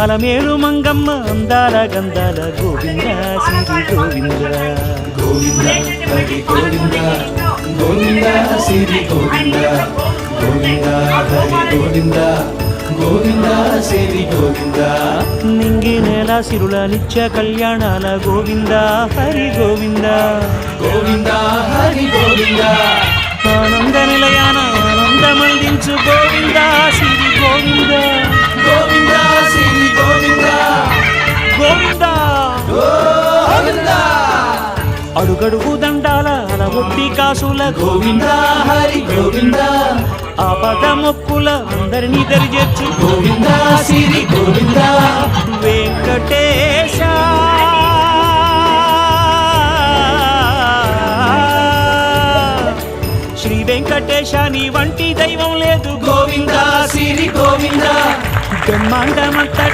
అలమేలు మంగమ్మ అందాల గంధాల గోవింద శ్రీ గోవింద గోవింద హరి గోవింద గోవింద శ్రీ గోవింద గోవింద హరి గోవింద గోవింద శ్రీ గోవింద నింగి నేల సిరుల నిత్య కళ్యాణాల గోవింద హరి గోవింద గోవింద హరి గోవింద ఆనంద నిలయాన ఆనందమందించు గోవింద శ్రీ గోవింద గోవింద శ్రీ గోవింద గోవింద గోవింద అడుగడుగు దండాల అలవొట్టి కాసుల గోవింద హరి గోవింద ఆపద మొక్కుల అందరినీ దరిచేర్చు గోవింద శ్రీ గోవింద వెంకటేశ శ్రీ వెంకటేశ నీ వంటి దైవం లేదు గోవింద శ్రీ గోవింద బ్రహ్మాండమంతట